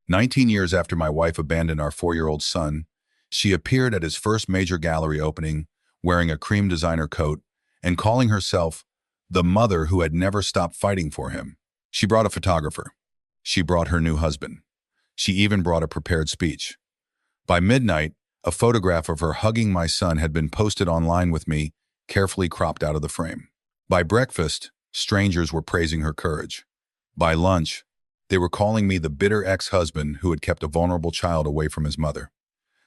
19 years after my wife abandoned our 4-year-old son, she appeared at his first major gallery opening, wearing a cream designer coat and calling herself the mother who had never stopped fighting for him. She brought a photographer. She brought her new husband. She even brought a prepared speech. By midnight, a photograph of her hugging my son had been posted online with me, carefully cropped out of the frame. By breakfast, strangers were praising her courage. By lunch, they were calling me the bitter ex-husband who had kept a vulnerable child away from his mother.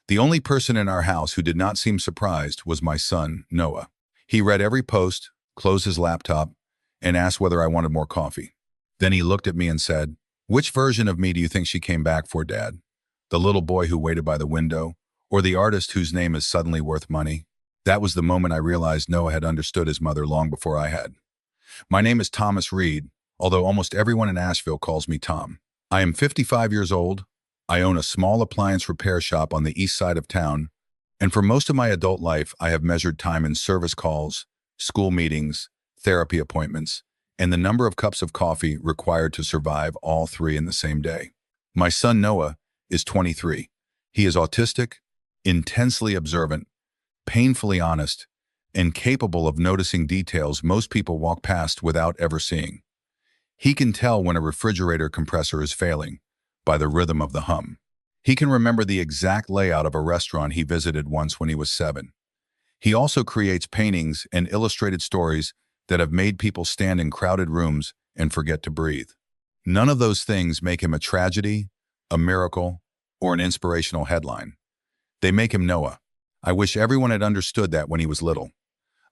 The only person in our house who did not seem surprised was my son, Noah. He read every post, closed his laptop, and asked whether I wanted more coffee. Then he looked at me and said, "Which version of me do you think she came back for, Dad? The little boy who waited by the window, or the artist whose name is suddenly worth money?" That was the moment I realized Noah had understood his mother long before I had. My name is Thomas Reed, although almost everyone in Asheville calls me Tom. I am 55 years old. I own a small appliance repair shop on the east side of town, and for most of my adult life, I have measured time in service calls, school meetings, therapy appointments, and the number of cups of coffee required to survive all three in the same day. My son Noah is 23. He is autistic, intensely observant, painfully honest, and capable of noticing details most people walk past without ever seeing. He can tell when a refrigerator compressor is failing by the rhythm of the hum. He can remember the exact layout of a restaurant he visited once when he was 7. He also creates paintings and illustrated stories that have made people stand in crowded rooms and forget to breathe. None of those things make him a tragedy, a miracle, or an inspirational headline. They make him Noah. I wish everyone had understood that when he was little.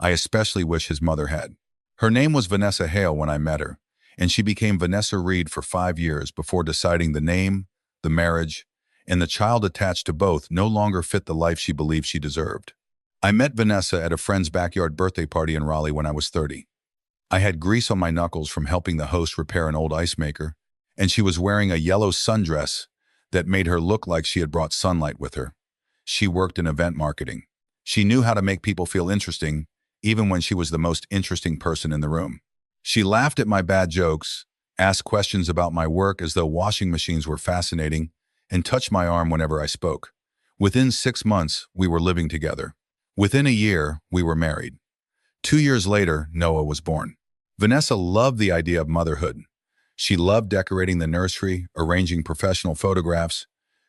I especially wish his mother had. Her name was Vanessa Hale when I met her, and she became Vanessa Reed for 5 years before deciding the name, the marriage, and the child attached to both no longer fit the life she believed she deserved. I met Vanessa at a friend's backyard birthday party in Raleigh when I was 30. I had grease on my knuckles from helping the host repair an old ice maker, and she was wearing a yellow sundress that made her look like she had brought sunlight with her. She worked in event marketing. She knew how to make people feel interesting, even when she was the most interesting person in the room. She laughed at my bad jokes, asked questions about my work as though washing machines were fascinating, and touched my arm whenever I spoke. Within 6 months, we were living together. Within a year, we were married. 2 years later, Noah was born. Vanessa loved the idea of motherhood. She loved decorating the nursery, arranging professional photographs,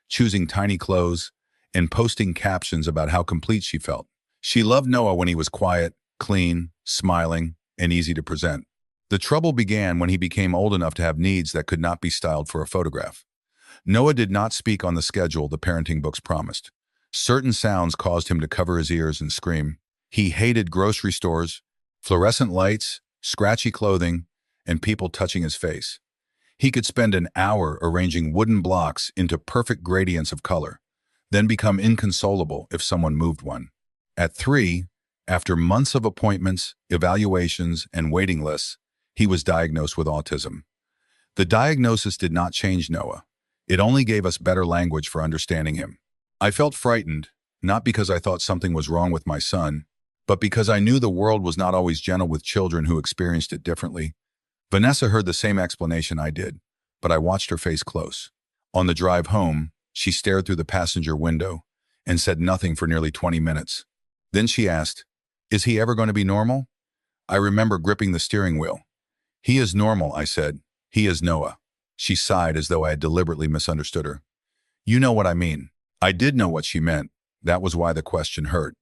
choosing tiny clothes, and posting captions about how complete she felt. She loved Noah when he was quiet, clean, smiling, and easy to present. The trouble began when he became old enough to have needs that could not be styled for a photograph. Noah did not speak on the schedule the parenting books promised. Certain sounds caused him to cover his ears and scream. He hated grocery stores, fluorescent lights, scratchy clothing, and people touching his face. He could spend an hour arranging wooden blocks into perfect gradients of color, then become inconsolable if someone moved one. At 3, after months of appointments, evaluations, and waiting lists, he was diagnosed with autism. The diagnosis did not change Noah. It only gave us better language for understanding him. I felt frightened, not because I thought something was wrong with my son, but because I knew the world was not always gentle with children who experienced it differently. Vanessa heard the same explanation I did, but I watched her face close. On the drive home, she stared through the passenger window and said nothing for nearly 20 minutes. Then she asked, "Is he ever going to be normal?" I remember gripping the steering wheel. "He is normal," I said. "He is Noah." She sighed as though I had deliberately misunderstood her. "You know what I mean." I did know what she meant. That was why the question hurt.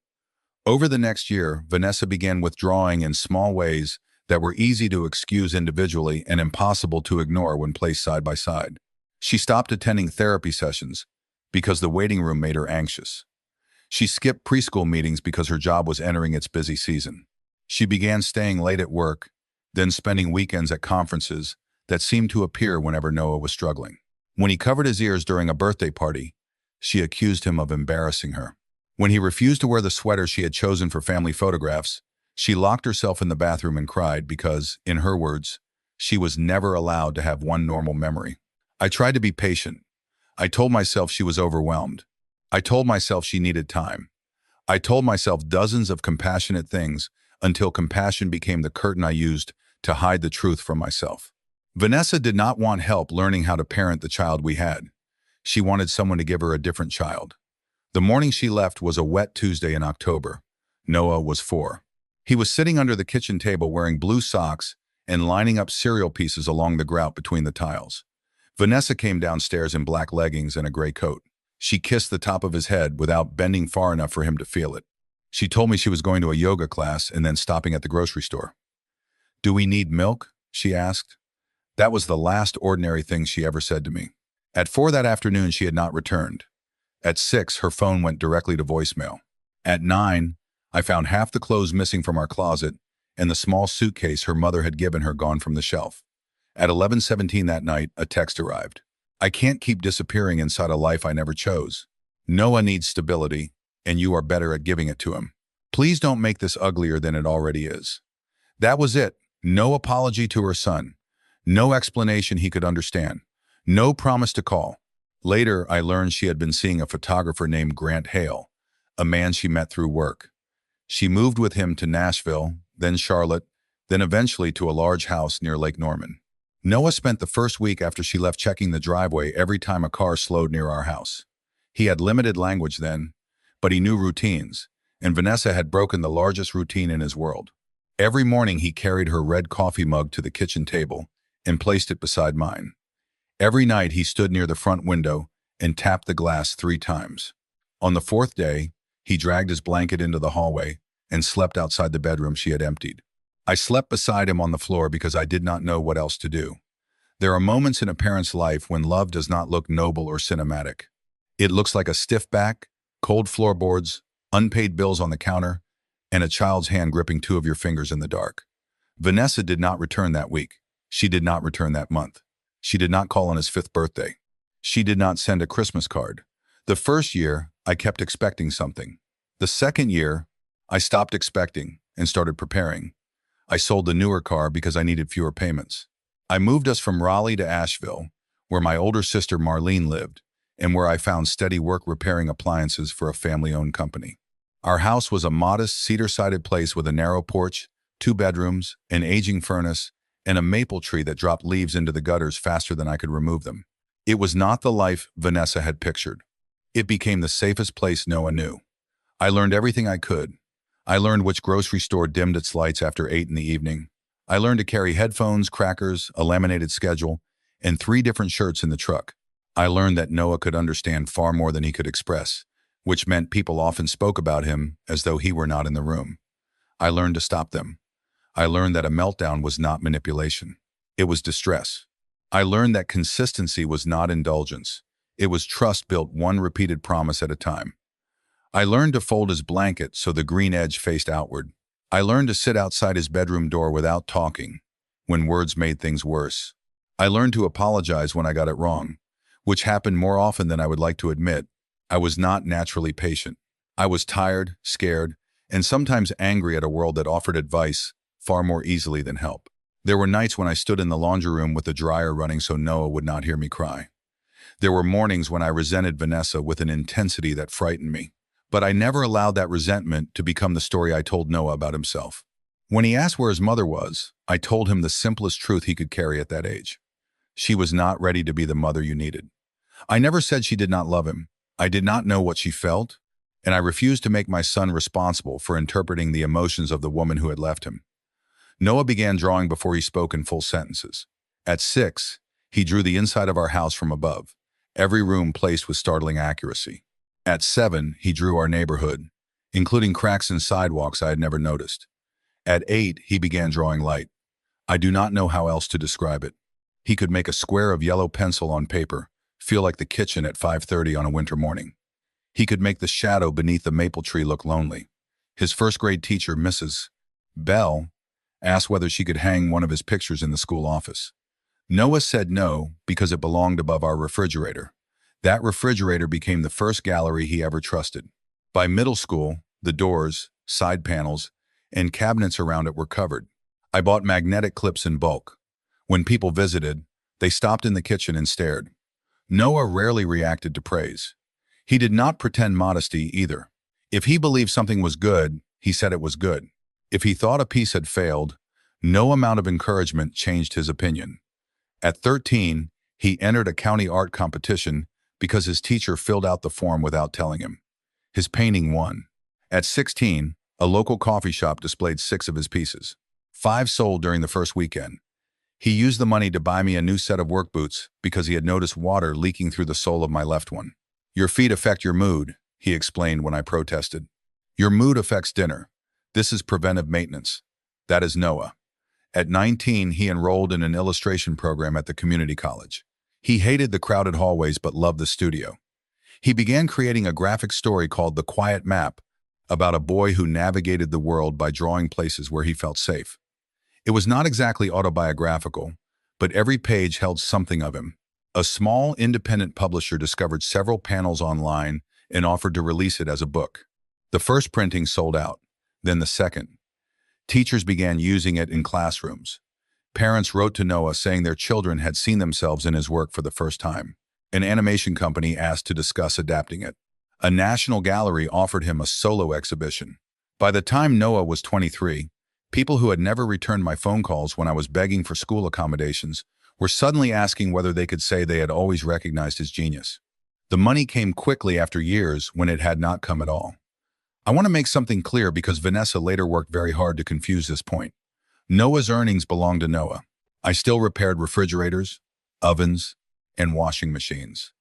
Over the next year, Vanessa began withdrawing in small ways that were easy to excuse individually and impossible to ignore when placed side by side. She stopped attending therapy sessions because the waiting room made her anxious. She skipped preschool meetings because her job was entering its busy season. She began staying late at work, then spending weekends at conferences that seemed to appear whenever Noah was struggling. When he covered his ears during a birthday party, she accused him of embarrassing her. When he refused to wear the sweater she had chosen for family photographs, she locked herself in the bathroom and cried because, in her words, she was never allowed to have one normal memory. I tried to be patient. I told myself she was overwhelmed. I told myself she needed time. I told myself dozens of compassionate things until compassion became the curtain I used to hide the truth from myself. Vanessa did not want help learning how to parent the child we had. She wanted someone to give her a different child. The morning she left was a wet Tuesday in October. Noah was 4. He was sitting under the kitchen table wearing blue socks and lining up cereal pieces along the grout between the tiles. Vanessa came downstairs in black leggings and a gray coat. She kissed the top of his head without bending far enough for him to feel it. She told me she was going to a yoga class and then stopping at the grocery store. "Do we need milk?" she asked. That was the last ordinary thing she ever said to me. At 4 that afternoon, she had not returned. At 6, her phone went directly to voicemail. At 9, I found half the clothes missing from our closet and the small suitcase her mother had given her gone from the shelf. At 11:17 that night, a text arrived. "I can't keep disappearing inside a life I never chose. Noah needs stability, and you are better at giving it to him. Please don't make this uglier than it already is." That was it. No apology to her son. No explanation he could understand. No promise to call. Later, I learned she had been seeing a photographer named Grant Hale, a man she met through work. She moved with him to Nashville, then Charlotte, then eventually to a large house near Lake Norman. Noah spent the first week after she left checking the driveway every time a car slowed near our house. He had limited language then, but he knew routines, and Vanessa had broken the largest routine in his world. Every morning he carried her red coffee mug to the kitchen table and placed it beside mine. Every night he stood near the front window and tapped the glass 3 times. On the 4th day, he dragged his blanket into the hallway and slept outside the bedroom she had emptied. I slept beside him on the floor because I did not know what else to do. There are moments in a parent's life when love does not look noble or cinematic. It looks like a stiff back, cold floorboards, unpaid bills on the counter, and a child's hand gripping 2 of your fingers in the dark. Vanessa did not return that week. She did not return that month. She did not call on his 5th birthday. She did not send a Christmas card. The first year, I kept expecting something. The second year, I stopped expecting and started preparing. I sold the newer car because I needed fewer payments. I moved us from Raleigh to Asheville, where my older sister Marlene lived, and where I found steady work repairing appliances for a family-owned company. Our house was a modest, cedar-sided place with a narrow porch, 2 bedrooms, an aging furnace, and a maple tree that dropped leaves into the gutters faster than I could remove them. It was not the life Vanessa had pictured. It became the safest place Noah knew. I learned everything I could. I learned which grocery store dimmed its lights after 8 in the evening. I learned to carry headphones, crackers, a laminated schedule, and 3 different shirts in the truck. I learned that Noah could understand far more than he could express, which meant people often spoke about him as though he were not in the room. I learned to stop them. I learned that a meltdown was not manipulation. It was distress. I learned that consistency was not indulgence. It was trust built one repeated promise at a time. I learned to fold his blanket so the green edge faced outward. I learned to sit outside his bedroom door without talking, when words made things worse. I learned to apologize when I got it wrong, which happened more often than I would like to admit. I was not naturally patient. I was tired, scared, and sometimes angry at a world that offered advice far more easily than help. There were nights when I stood in the laundry room with the dryer running so Noah would not hear me cry. There were mornings when I resented Vanessa with an intensity that frightened me. But I never allowed that resentment to become the story I told Noah about himself. When he asked where his mother was, I told him the simplest truth he could carry at that age. She was not ready to be the mother you needed. I never said she did not love him. I did not know what she felt, and I refused to make my son responsible for interpreting the emotions of the woman who had left him. Noah began drawing before he spoke in full sentences. At 6, he drew the inside of our house from above, every room placed with startling accuracy. At 7, he drew our neighborhood, including cracks in sidewalks I had never noticed. At 8, he began drawing light. I do not know how else to describe it. He could make a square of yellow pencil on paper feel like the kitchen at 5:30 on a winter morning. He could make the shadow beneath the maple tree look lonely. His first-grade teacher, Mrs. Bell, asked whether she could hang one of his pictures in the school office. Noah said no because it belonged above our refrigerator. That refrigerator became the first gallery he ever trusted. By middle school, the doors, side panels, and cabinets around it were covered. I bought magnetic clips in bulk. When people visited, they stopped in the kitchen and stared. Noah rarely reacted to praise. He did not pretend modesty either. If he believed something was good, he said it was good. If he thought a piece had failed, no amount of encouragement changed his opinion. At 13, he entered a county art competition because his teacher filled out the form without telling him. His painting won. At 16, a local coffee shop displayed 6 of his pieces. 5 sold during the first weekend. He used the money to buy me a new set of work boots because he had noticed water leaking through the sole of my left one. "Your feet affect your mood," he explained when I protested. "Your mood affects dinner. This is preventive maintenance." That is Noah. At 19, he enrolled in an illustration program at the community college. He hated the crowded hallways but loved the studio. He began creating a graphic story called The Quiet Map about a boy who navigated the world by drawing places where he felt safe. It was not exactly autobiographical, but every page held something of him. A small, independent publisher discovered several panels online and offered to release it as a book. The first printing sold out, then the second. Teachers began using it in classrooms. Parents wrote to Noah saying their children had seen themselves in his work for the first time. An animation company asked to discuss adapting it. A national gallery offered him a solo exhibition. By the time Noah was 23, people who had never returned my phone calls when I was begging for school accommodations were suddenly asking whether they could say they had always recognized his genius. The money came quickly after years when it had not come at all. I want to make something clear because Vanessa later worked very hard to confuse this point. Noah's earnings belonged to Noah. I still repaired refrigerators, ovens, and washing machines.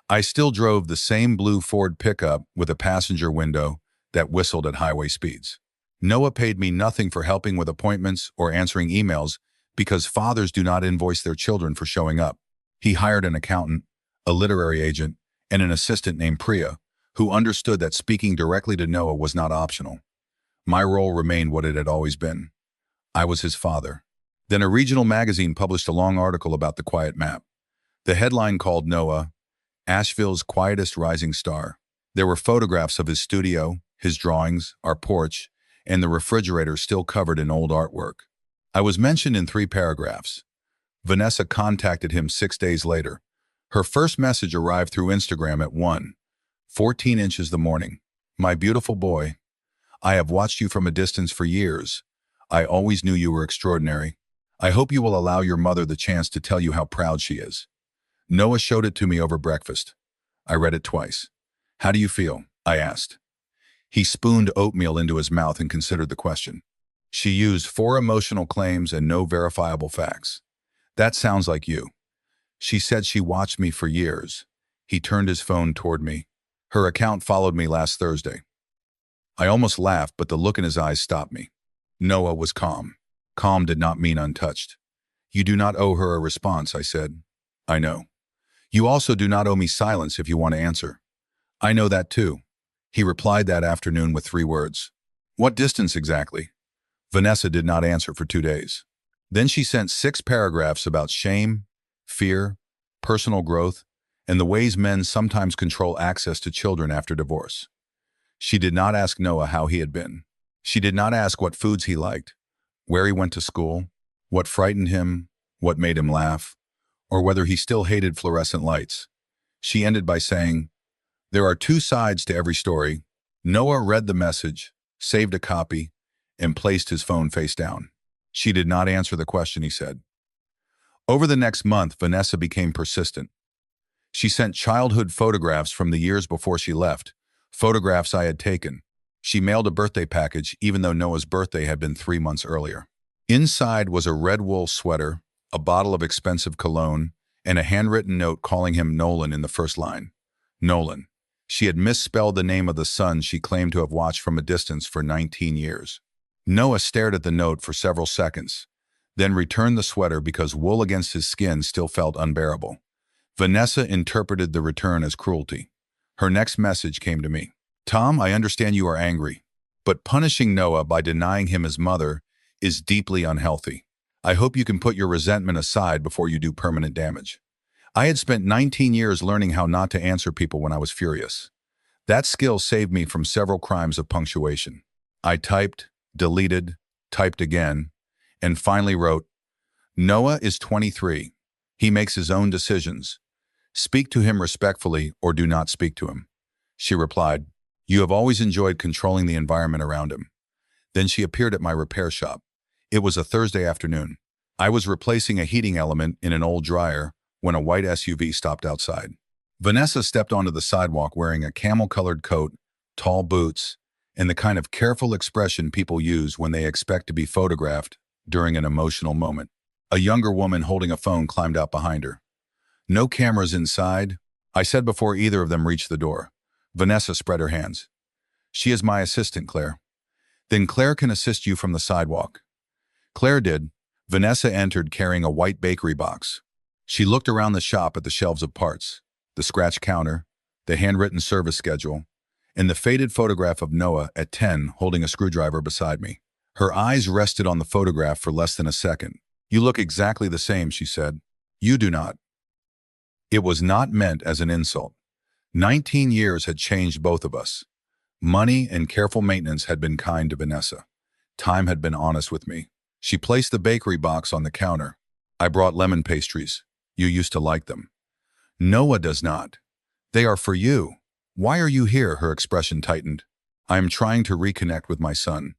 I still drove the same blue Ford pickup with a passenger window that whistled at highway speeds. Noah paid me nothing for helping with appointments or answering emails because fathers do not invoice their children for showing up. He hired an accountant, a literary agent, and an assistant named Priya, who understood that speaking directly to Noah was not optional. My role remained what it had always been. I was his father. Then a regional magazine published a long article about the Quiet Map. The headline called Noah, "Asheville's Quietest Rising Star." There were photographs of his studio, his drawings, our porch, and the refrigerator still covered in old artwork. I was mentioned in 3 paragraphs. Vanessa contacted him 6 days later. Her first message arrived through Instagram at 1:14 inches the morning. "My beautiful boy, I have watched you from a distance for years. I always knew you were extraordinary. I hope you will allow your mother the chance to tell you how proud she is." Noah showed it to me over breakfast. I read it twice. "How do you feel?" I asked. He spooned oatmeal into his mouth and considered the question. "She used 4 emotional claims and no verifiable facts. That sounds like you. She said she watched me for years." He turned his phone toward me. "Her account followed me last Thursday." I almost laughed, but the look in his eyes stopped me. Noah was calm. Calm did not mean untouched. "You do not owe her a response," I said. "I know. You also do not owe me silence if you want to answer." "I know that too." He replied that afternoon with 3 words. "What distance exactly?" Vanessa did not answer for 2 days. Then she sent 6 paragraphs about shame, fear, personal growth, and the ways men sometimes control access to children after divorce. She did not ask Noah how he had been. She did not ask what foods he liked, where he went to school, what frightened him, what made him laugh, or whether he still hated fluorescent lights. She ended by saying, "There are 2 sides to every story." Noah read the message, saved a copy, and placed his phone face down. "She did not answer the question," he said. Over the next month, Vanessa became persistent. She sent childhood photographs from the years before she left, photographs I had taken. She mailed a birthday package even though Noah's birthday had been 3 months earlier. Inside was a red wool sweater, a bottle of expensive cologne, and a handwritten note calling him Nolan in the first line. Nolan. She had misspelled the name of the son she claimed to have watched from a distance for 19 years. Noah stared at the note for several seconds, then returned the sweater because wool against his skin still felt unbearable. Vanessa interpreted the return as cruelty. Her next message came to me. "Tom, I understand you are angry, but punishing Noah by denying him his mother is deeply unhealthy. I hope you can put your resentment aside before you do permanent damage." I had spent 19 years learning how not to answer people when I was furious. That skill saved me from several crimes of punctuation. I typed, deleted, typed again, and finally wrote, "Noah is 23. He makes his own decisions. Speak to him respectfully or do not speak to him." She replied, "You have always enjoyed controlling the environment around him." Then she appeared at my repair shop. It was a Thursday afternoon. I was replacing a heating element in an old dryer when a white SUV stopped outside. Vanessa stepped onto the sidewalk wearing a camel-colored coat, tall boots, and the kind of careful expression people use when they expect to be photographed during an emotional moment. A younger woman holding a phone climbed out behind her. No cameras inside, I said before either of them reached the door. Vanessa spread her hands. She is my assistant, Claire. Then Claire can assist you from the sidewalk. Claire did. Vanessa entered carrying a white bakery box. She looked around the shop at the shelves of parts, the scratch counter, the handwritten service schedule, and the faded photograph of Noah at 10 holding a screwdriver beside me. Her eyes rested on the photograph for less than a second. You look exactly the same, she said. You do not. It was not meant as an insult. 19 years had changed both of us. Money and careful maintenance had been kind to Vanessa. Time had been honest with me. She placed the bakery box on the counter. I brought lemon pastries. You used to like them. Noah does not. They are for you. Why are you here? Her expression tightened. I am trying to reconnect with my son.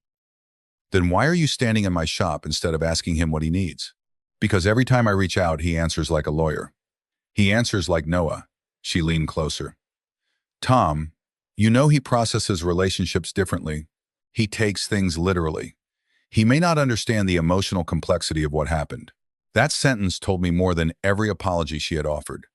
Then why are you standing in my shop instead of asking him what he needs? Because every time I reach out, he answers like a lawyer. He answers like Noah. She leaned closer. Tom, you know he processes relationships differently. He takes things literally. He may not understand the emotional complexity of what happened. That sentence told me more than every apology she had offered.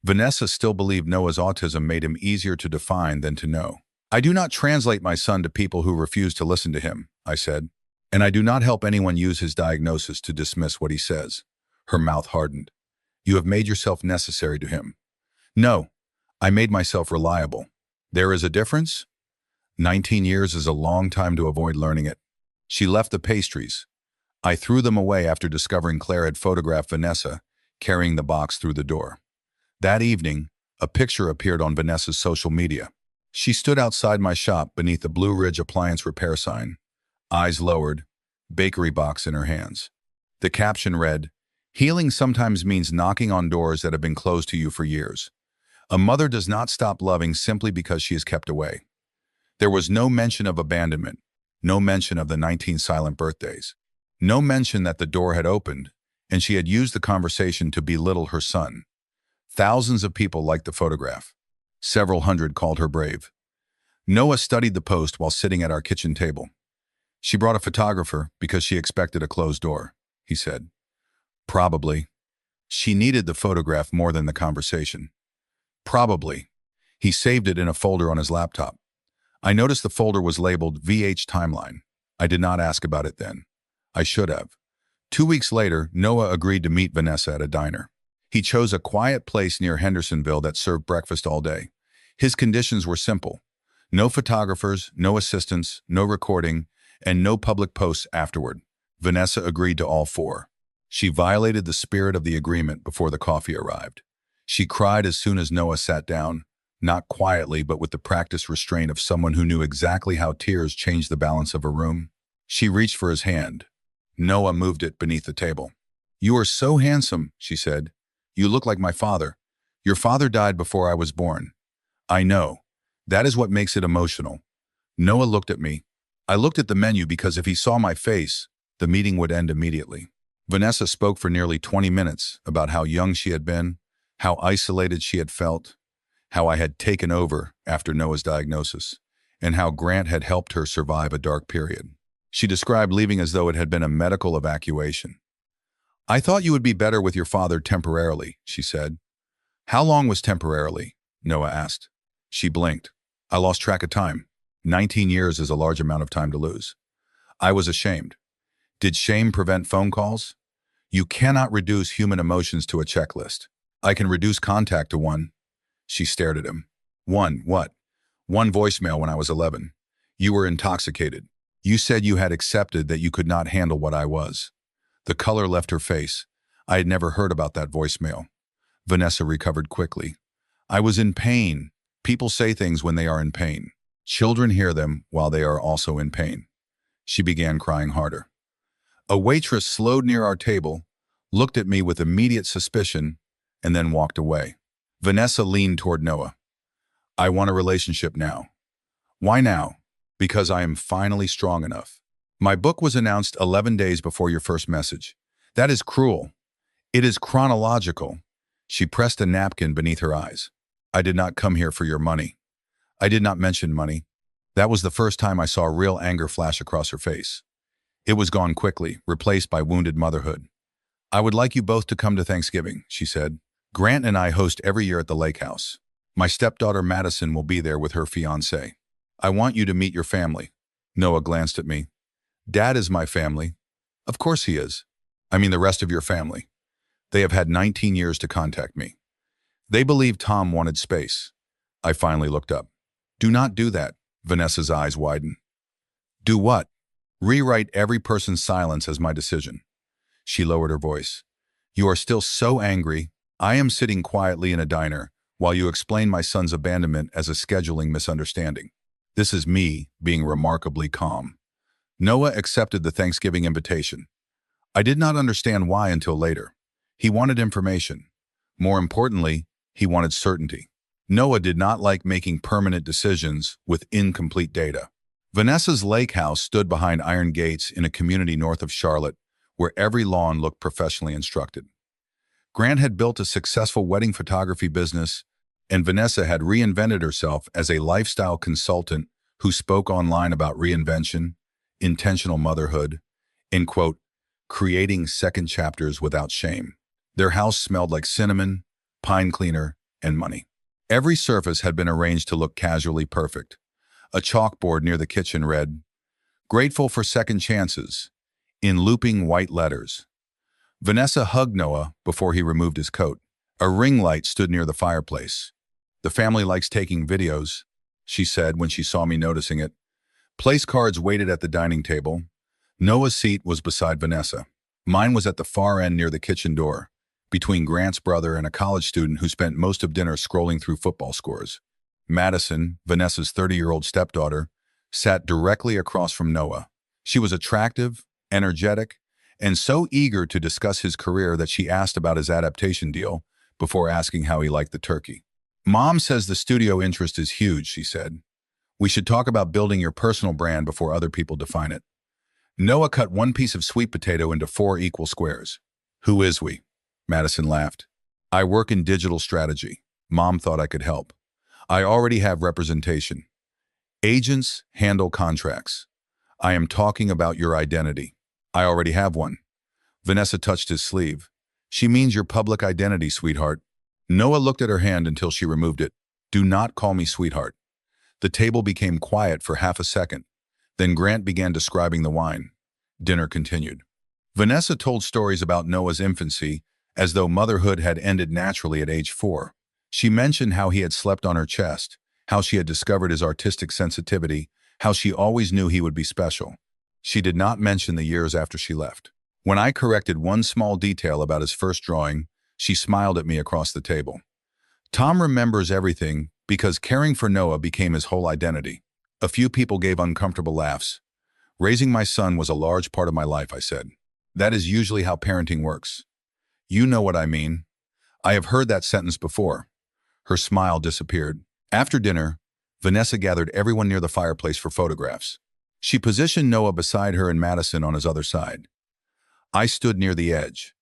Vanessa still believed Noah's autism made him easier to define than to know. I do not translate my son to people who refuse to listen to him, I said. And I do not help anyone use his diagnosis to dismiss what he says. Her mouth hardened. You have made yourself necessary to him. No, I made myself reliable. There is a difference? 19 years is a long time to avoid learning it. She left the pastries. I threw them away after discovering Claire had photographed Vanessa carrying the box through the door. That evening, a picture appeared on Vanessa's social media. She stood outside my shop beneath the Blue Ridge appliance repair sign, eyes lowered, bakery box in her hands. The caption read, "Healing sometimes means knocking on doors that have been closed to you for years. A mother does not stop loving simply because she is kept away." There was no mention of abandonment, no mention of the 19 silent birthdays, no mention that the door had opened and she had used the conversation to belittle her son. Thousands of people liked the photograph. Several hundred called her brave. Noah studied the post while sitting at our kitchen table. She brought a photographer because she expected a closed door, he said. Probably. She needed the photograph more than the conversation. Probably. He saved it in a folder on his laptop. I noticed the folder was labeled VH Timeline. I did not ask about it then. I should have. 2 weeks later, Noah agreed to meet Vanessa at a diner. He chose a quiet place near Hendersonville that served breakfast all day. His conditions were simple. No photographers, no assistants, no recording, and no public posts afterward. Vanessa agreed to all four. She violated the spirit of the agreement before the coffee arrived. She cried as soon as Noah sat down, not quietly but with the practiced restraint of someone who knew exactly how tears changed the balance of a room. She reached for his hand. Noah moved it beneath the table. "You are so handsome," she said. "You look like my father. Your father died before I was born." "I know. That is what makes it emotional." Noah looked at me. I looked at the menu because if he saw my face, the meeting would end immediately. Vanessa spoke for nearly 20 minutes about how young she had been, how isolated she had felt, how I had taken over after Noah's diagnosis, and how Grant had helped her survive a dark period. She described leaving as though it had been a medical evacuation. "I thought you would be better with your father temporarily," she said. "How long was temporarily?" Noah asked. She blinked. I lost track of time. 19 years is a large amount of time to lose. I was ashamed. Did shame prevent phone calls? You cannot reduce human emotions to a checklist. I can reduce contact to one. She stared at him. One, what? One voicemail when I was 11. You were intoxicated. You said you had accepted that you could not handle what I was. The color left her face. I had never heard about that voicemail. Vanessa recovered quickly. I was in pain. People say things when they are in pain. Children hear them while they are also in pain. She began crying harder. A waitress slowed near our table, looked at me with immediate suspicion, and then walked away. Vanessa leaned toward Noah. I want a relationship now. Why now? Because I am finally strong enough. My book was announced 11 days before your first message. That is cruel. It is chronological. She pressed a napkin beneath her eyes. I did not come here for your money. I did not mention money. That was the first time I saw real anger flash across her face. It was gone quickly, replaced by wounded motherhood. I would like you both to come to Thanksgiving, she said. Grant and I host every year at the lake house. My stepdaughter Madison will be there with her fiancé. I want you to meet your family. Noah glanced at me. Dad is my family. Of course he is. I mean the rest of your family. They have had 19 years to contact me. They believe Tom wanted space. I finally looked up. Do not do that. Vanessa's eyes widened. Do what? Rewrite every person's silence as my decision. She lowered her voice. You are still so angry. I am sitting quietly in a diner while you explain my son's abandonment as a scheduling misunderstanding. This is me being remarkably calm. Noah accepted the Thanksgiving invitation. I did not understand why until later. He wanted information. More importantly, he wanted certainty. Noah did not like making permanent decisions with incomplete data. Vanessa's lake house stood behind iron gates in a community north of Charlotte, where every lawn looked professionally instructed. Grant had built a successful wedding photography business, and Vanessa had reinvented herself as a lifestyle consultant who spoke online about reinvention, intentional motherhood, and, quote, creating second chapters without shame. Their house smelled like cinnamon, pine cleaner, and money. Every surface had been arranged to look casually perfect. A chalkboard near the kitchen read, "Grateful for second chances," in looping white letters. Vanessa hugged Noah before he removed his coat. A ring light stood near the fireplace. The family likes taking videos, she said when she saw me noticing it. Place cards waited at the dining table. Noah's seat was beside Vanessa. Mine was at the far end near the kitchen door, between Grant's brother and a college student who spent most of dinner scrolling through football scores. Madison, Vanessa's 30-year-old stepdaughter, sat directly across from Noah. She was attractive, energetic, and so eager to discuss his career that she asked about his adaptation deal before asking how he liked the turkey. Mom says the studio interest is huge, she said. We should talk about building your personal brand before other people define it. Noah cut one piece of sweet potato into 4 equal squares. Who is we? Madison laughed. I work in digital strategy. Mom thought I could help. I already have representation. Agents handle contracts. I am talking about your identity. I already have one. Vanessa touched his sleeve. She means your public identity, sweetheart. Noah looked at her hand until she removed it. Do not call me sweetheart. The table became quiet for half a second. Then Grant began describing the wine. Dinner continued. Vanessa told stories about Noah's infancy as though motherhood had ended naturally at age 4. She mentioned how he had slept on her chest, how she had discovered his artistic sensitivity, how she always knew he would be special. She did not mention the years after she left. When I corrected one small detail about his first drawing, she smiled at me across the table. Tom remembers everything because caring for Noah became his whole identity. A few people gave uncomfortable laughs. Raising my son was a large part of my life, I said. That is usually how parenting works. You know what I mean. I have heard that sentence before. Her smile disappeared. After dinner, Vanessa gathered everyone near the fireplace for photographs. She positioned Noah beside her and Madison on his other side. I stood near the edge.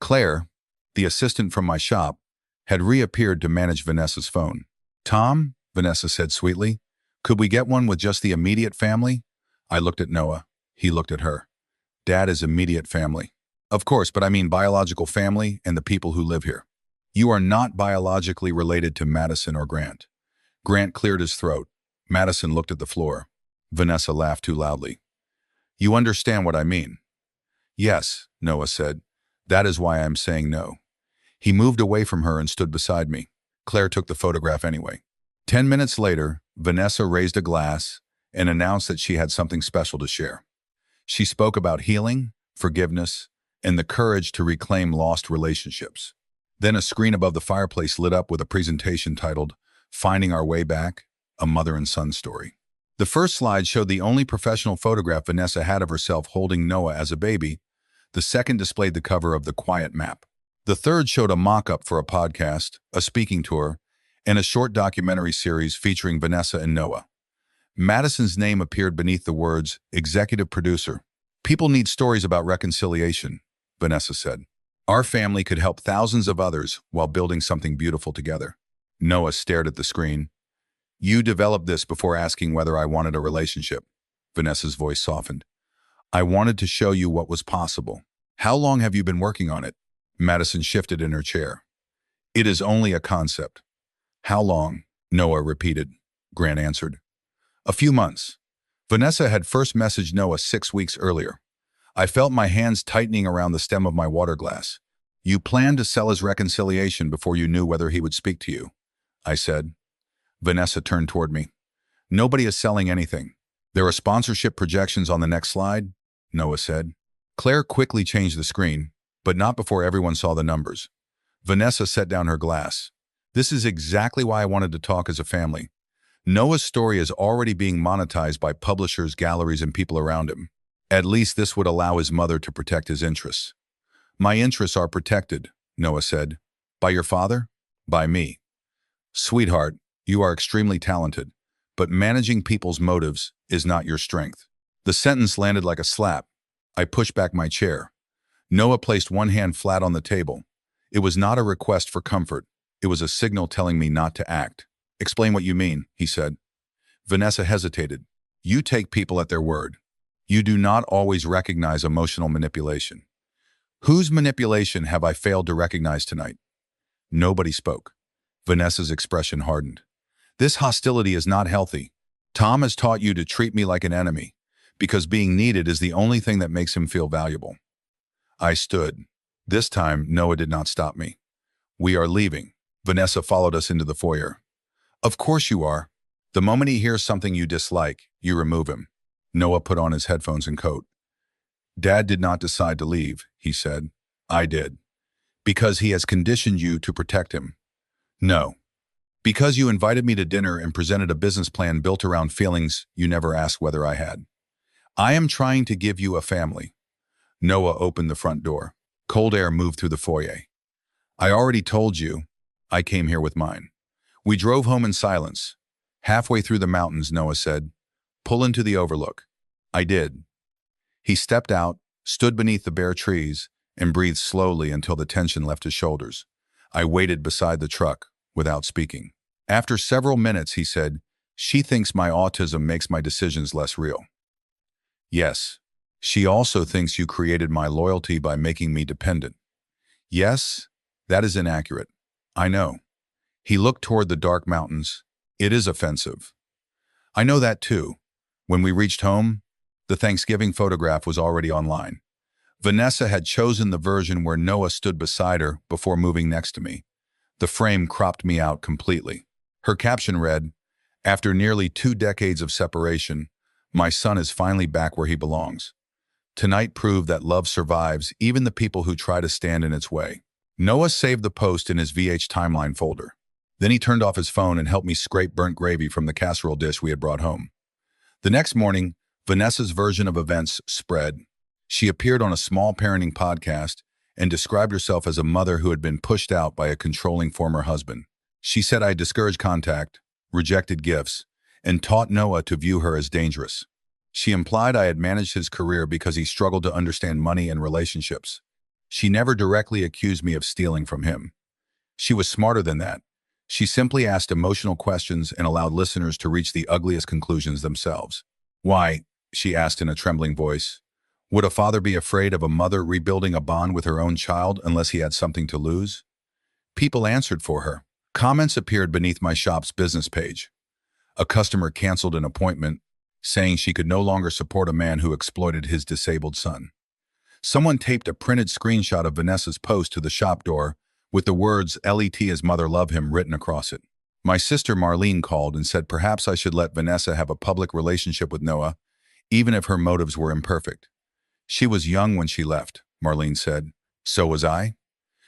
Claire, the assistant from my shop, had reappeared to manage Vanessa's phone. Tom, Vanessa said sweetly, could we get one with just the immediate family? I looked at Noah. He looked at her. Dad is immediate family. Of course, but I mean biological family and the people who live here. You are not biologically related to Madison or Grant. Grant cleared his throat. Madison looked at the floor. Vanessa laughed too loudly. You understand what I mean? Yes, Noah said. That is why I am saying no. He moved away from her and stood beside me. Claire took the photograph anyway. 10 minutes later, Vanessa raised a glass and announced that she had something special to share. She spoke about healing, forgiveness, and the courage to reclaim lost relationships. Then a screen above the fireplace lit up with a presentation titled, Finding Our Way Back, A Mother and Son Story. The first slide showed the only professional photograph Vanessa had of herself holding Noah as a baby. The second displayed the cover of The Quiet Map. The third showed a mock-up for a podcast, a speaking tour, and a short documentary series featuring Vanessa and Noah. Madison's name appeared beneath the words, Executive Producer. People need stories about reconciliation, Vanessa said. Our family could help thousands of others while building something beautiful together. Noah stared at the screen. You developed this before asking whether I wanted a relationship. Vanessa's voice softened. I wanted to show you what was possible. How long have you been working on it? Madison shifted in her chair. It is only a concept. How long? Noah repeated. Grant answered. A few months. Vanessa had first messaged Noah 6 weeks earlier. I felt my hands tightening around the stem of my water glass. You planned to sell his reconciliation before you knew whether he would speak to you, I said. Vanessa turned toward me. Nobody is selling anything. There are sponsorship projections on the next slide, Noah said. Claire quickly changed the screen, but not before everyone saw the numbers. Vanessa set down her glass. This is exactly why I wanted to talk as a family. Noah's story is already being monetized by publishers, galleries, and people around him. At least this would allow his mother to protect his interests. My interests are protected, Noah said. By your father? By me. Sweetheart, you are extremely talented, but managing people's motives is not your strength. The sentence landed like a slap. I pushed back my chair. Noah placed one hand flat on the table. It was not a request for comfort. It was a signal telling me not to act. Explain what you mean, he said. Vanessa hesitated. You take people at their word. You do not always recognize emotional manipulation. Whose manipulation have I failed to recognize tonight? Nobody spoke. Vanessa's expression hardened. This hostility is not healthy. Tom has taught you to treat me like an enemy, because being needed is the only thing that makes him feel valuable. I stood. This time, Noah did not stop me. We are leaving. Vanessa followed us into the foyer. Of course you are. The moment he hears something you dislike, you remove him. Noah put on his headphones and coat. Dad did not decide to leave, he said. I did. Because he has conditioned you to protect him. No. Because you invited me to dinner and presented a business plan built around feelings you never asked whether I had. I am trying to give you a family. Noah opened the front door. Cold air moved through the foyer. I already told you, I came here with mine. We drove home in silence. Halfway through the mountains, Noah said, pull into the overlook. I did. He stepped out, stood beneath the bare trees, and breathed slowly until the tension left his shoulders. I waited beside the truck, without speaking. After several minutes, he said, she thinks my autism makes my decisions less real. Yes. She also thinks you created my loyalty by making me dependent. Yes, that is inaccurate. I know. He looked toward the dark mountains. It is offensive. I know that too. When we reached home, the Thanksgiving photograph was already online. Vanessa had chosen the version where Noah stood beside her before moving next to me. The frame cropped me out completely. Her caption read, after nearly 2 decades of separation, my son is finally back where he belongs. Tonight proved that love survives even the people who try to stand in its way. Noah saved the post in his VH timeline folder. Then he turned off his phone and helped me scrape burnt gravy from the casserole dish we had brought home. The next morning, Vanessa's version of events spread. She appeared on a small parenting podcast and described herself as a mother who had been pushed out by a controlling former husband. She said I discouraged contact, rejected gifts, and taught Noah to view her as dangerous. She implied I had managed his career because he struggled to understand money and relationships. She never directly accused me of stealing from him. She was smarter than that. She simply asked emotional questions and allowed listeners to reach the ugliest conclusions themselves. Why, she asked in a trembling voice, would a father be afraid of a mother rebuilding a bond with her own child unless he had something to lose? People answered for her. Comments appeared beneath my shop's business page. A customer canceled an appointment, saying she could no longer support a man who exploited his disabled son. Someone taped a printed screenshot of Vanessa's post to the shop door with the words "Let his mother love him" written across it. My sister Marlene called and said perhaps I should let Vanessa have a public relationship with Noah, even if her motives were imperfect. She was young when she left, Marlene said. So was I.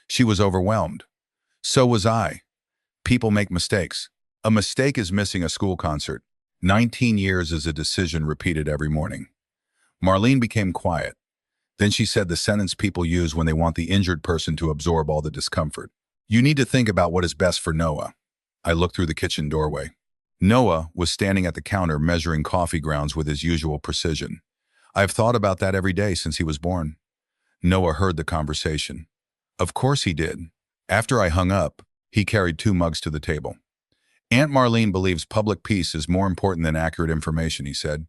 She was overwhelmed. So was I. People make mistakes. A mistake is missing a school concert. 19 years is a decision repeated every morning. Marlene became quiet. Then she said the sentence people use when they want the injured person to absorb all the discomfort. You need to think about what is best for Noah. I looked through the kitchen doorway. Noah was standing at the counter measuring coffee grounds with his usual precision. I've thought about that every day since he was born. Noah heard the conversation. Of course he did. After I hung up, he carried 2 mugs to the table. Aunt Marlene believes public peace is more important than accurate information, he said.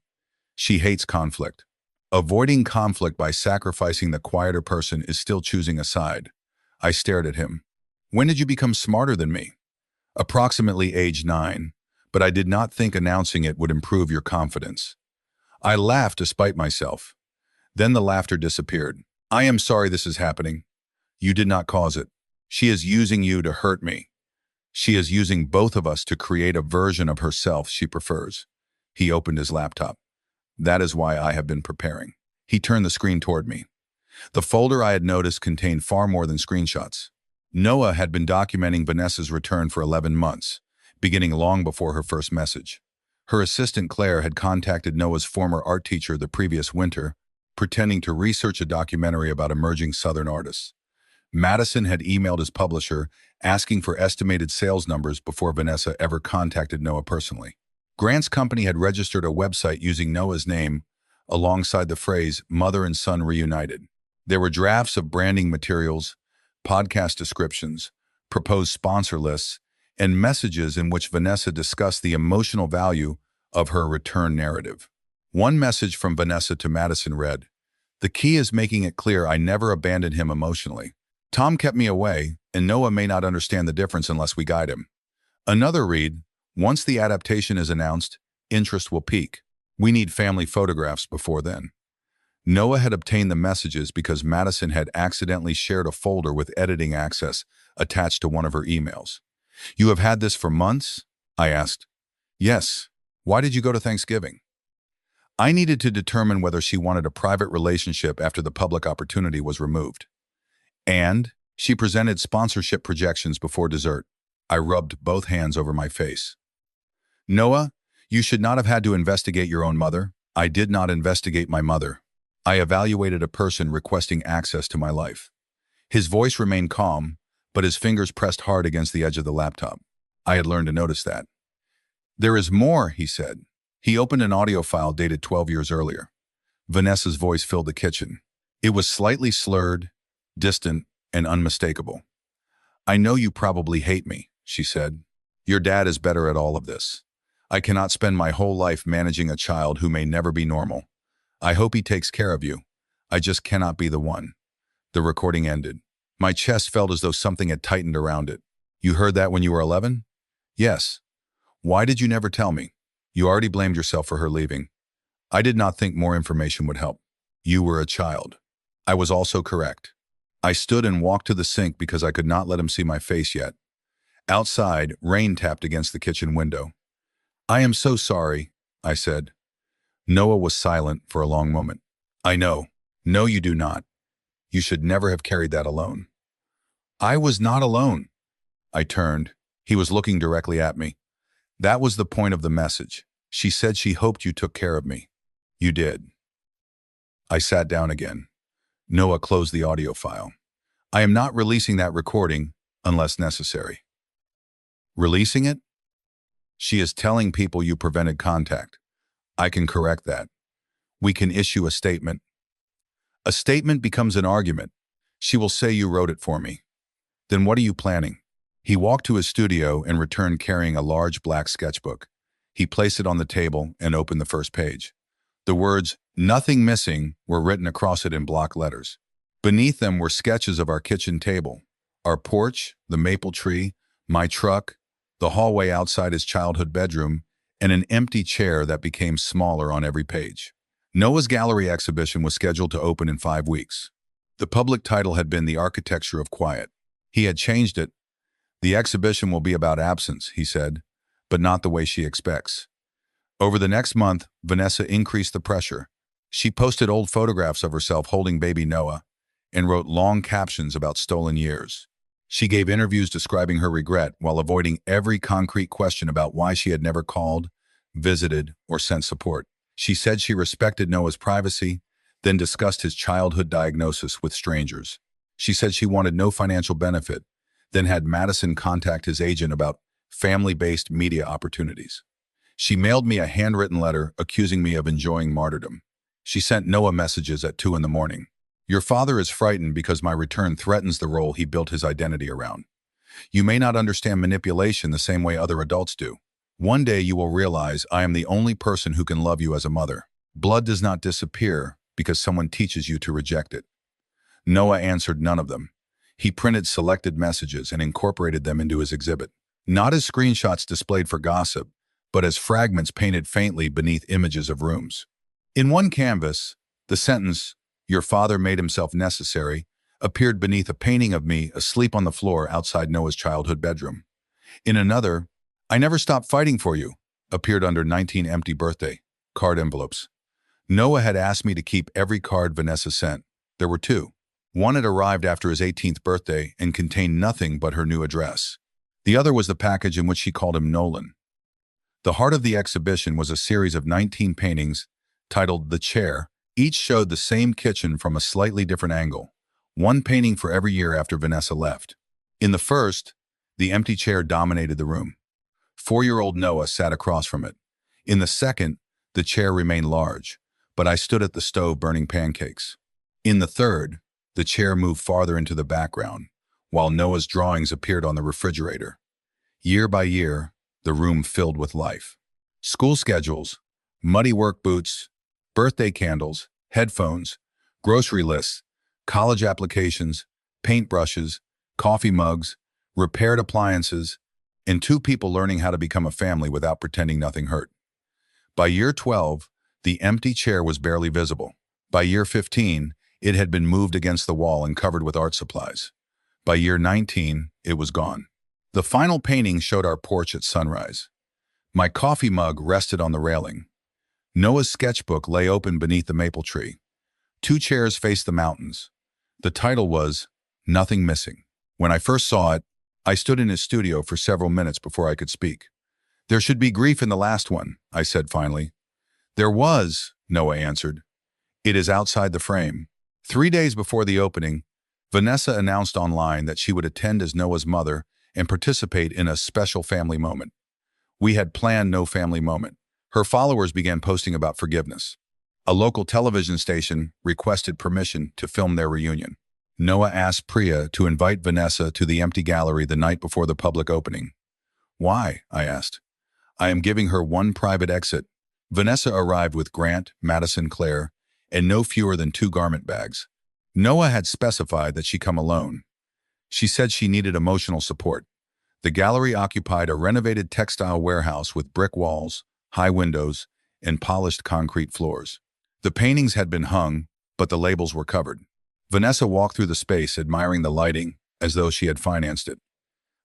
She hates conflict. Avoiding conflict by sacrificing the quieter person is still choosing a side. I stared at him. When did you become smarter than me? Approximately age 9, but I did not think announcing it would improve your confidence. I laughed despite myself. Then the laughter disappeared. I am sorry this is happening. You did not cause it. She is using you to hurt me. She is using both of us to create a version of herself she prefers. He opened his laptop. That is why I have been preparing. He turned the screen toward me. The folder I had noticed contained far more than screenshots. Noah had been documenting Vanessa's return for 11 months, beginning long before her first message. Her assistant Claire had contacted Noah's former art teacher the previous winter, pretending to research a documentary about emerging Southern artists. Madison had emailed his publisher, asking for estimated sales numbers before Vanessa ever contacted Noah personally. Grant's company had registered a website using Noah's name, alongside the phrase "mother and son reunited." There were drafts of branding materials, podcast descriptions, proposed sponsor lists, and messages in which Vanessa discussed the emotional value of her return narrative. One message from Vanessa to Madison read, "The key is making it clear I never abandoned him emotionally. Tom kept me away, and Noah may not understand the difference unless we guide him." Another read, "Once the adaptation is announced, interest will peak. We need family photographs before then." Noah had obtained the messages because Madison had accidentally shared a folder with editing access attached to one of her emails. "You have had this for months?" I asked. "Yes. Why did you go to Thanksgiving?" I needed to determine whether she wanted a private relationship after the public opportunity was removed. And she presented sponsorship projections before dessert. I rubbed both hands over my face. "Noah, you should not have had to investigate your own mother." "I did not investigate my mother. I evaluated a person requesting access to my life." His voice remained calm, but his fingers pressed hard against the edge of the laptop. I had learned to notice that. "There is more," he said. He opened an audio file dated 12 years earlier. Vanessa's voice filled the kitchen. It was slightly slurred, distant, and unmistakable. "I know you probably hate me," she said. "Your dad is better at all of this. I cannot spend my whole life managing a child who may never be normal. I hope he takes care of you. I just cannot be the one." The recording ended. My chest felt as though something had tightened around it. "You heard that when you were 11? "Yes." "Why did you never tell me?" "You already blamed yourself for her leaving. I did not think more information would help." "You were a child." I was also correct. I stood and walked to the sink because I could not let him see my face yet. Outside, rain tapped against the kitchen window. "I am so sorry," I said. Noah was silent for a long moment. "I know. No, you do not. You should never have carried that alone." "I was not alone." I turned. He was looking directly at me. "That was the point of the message. She said she hoped you took care of me. You did." I sat down again. Noah closed the audio file. "I am not releasing that recording unless necessary." "Releasing it?" "She is telling people you prevented contact. I can correct that. We can issue a statement." "A statement becomes an argument. She will say you wrote it for me." "Then what are you planning?" He walked to his studio and returned carrying a large black sketchbook. He placed it on the table and opened the first page. The words, "Nothing Missing," were written across it in block letters. Beneath them were sketches of our kitchen table, our porch, the maple tree, my truck, the hallway outside his childhood bedroom, and an empty chair that became smaller on every page. Noah's gallery exhibition was scheduled to open in 5 weeks. The public title had been "The Architecture of Quiet." He had changed it. "The exhibition will be about absence," he said, "but not the way she expects." Over the next month, Vanessa increased the pressure. She posted old photographs of herself holding baby Noah and wrote long captions about stolen years. She gave interviews describing her regret while avoiding every concrete question about why she had never called, visited, or sent support. She said she respected Noah's privacy, then discussed his childhood diagnosis with strangers. She said she wanted no financial benefit, then had Madison contact his agent about family-based media opportunities. She mailed me a handwritten letter accusing me of enjoying martyrdom. She sent Noah messages at 2 in the morning. "Your father is frightened because my return threatens the role he built his identity around. You may not understand manipulation the same way other adults do. One day you will realize I am the only person who can love you as a mother. Blood does not disappear because someone teaches you to reject it. Noah answered none of them. He printed selected messages and incorporated them into his exhibit. Not as screenshots displayed for gossip, but as fragments painted faintly beneath images of rooms. In one canvas, the sentence, "Your father made himself necessary," appeared beneath a painting of me asleep on the floor outside Noah's childhood bedroom. In another, "I never stopped fighting for you," appeared under 19 empty birthday card envelopes. Noah had asked me to keep every card Vanessa sent. There were two. One had arrived after his 18th birthday and contained nothing but her new address. The other was the package in which she called him Nolan. The heart of the exhibition was a series of 19 paintings titled The Chair. Each showed the same kitchen from a slightly different angle, one painting for every year after Vanessa left. In the first, the empty chair dominated the room. 4-year-old Noah sat across from it. In the second, the chair remained large, but I stood at the stove burning pancakes. In the third, the chair moved farther into the background, while Noah's drawings appeared on the refrigerator. Year by year, the room filled with life. School schedules, muddy work boots, birthday candles, headphones, grocery lists, college applications, paintbrushes, coffee mugs, repaired appliances, and 2 people learning how to become a family without pretending nothing hurt. By year 12, the empty chair was barely visible. By year 15, it had been moved against the wall and covered with art supplies. By year 19, it was gone. The final painting showed our porch at sunrise. My coffee mug rested on the railing. Noah's sketchbook lay open beneath the maple tree. 2 chairs faced the mountains. The title was Nothing Missing. When I first saw it, I stood in his studio for several minutes before I could speak. "There should be grief in the last one," I said finally. "There was," Noah answered. "It is outside the frame." 3 days before the opening, Vanessa announced online that she would attend as Noah's mother and participate in a special family moment. We had planned no family moment. Her followers began posting about forgiveness. A local television station requested permission to film their reunion. Noah asked Priya to invite Vanessa to the empty gallery the night before the public opening. "Why?" I asked. "I am giving her one private exit." Vanessa arrived with Grant, Madison, Claire, and no fewer than 2 garment bags. Noah had specified that she come alone. She said she needed emotional support. The gallery occupied a renovated textile warehouse with brick walls, high windows, and polished concrete floors. The paintings had been hung, but the labels were covered. Vanessa walked through the space, admiring the lighting, as though she had financed it.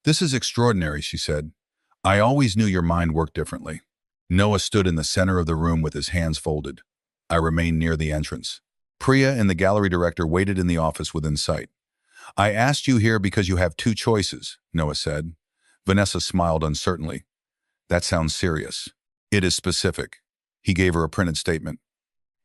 "This is extraordinary," she said. "I always knew your mind worked differently." Noah stood in the center of the room with his hands folded. I remained near the entrance. Priya and the gallery director waited in the office within sight. "I asked you here because you have 2 choices," Noah said. Vanessa smiled uncertainly. "That sounds serious." "It is specific." He gave her a printed statement.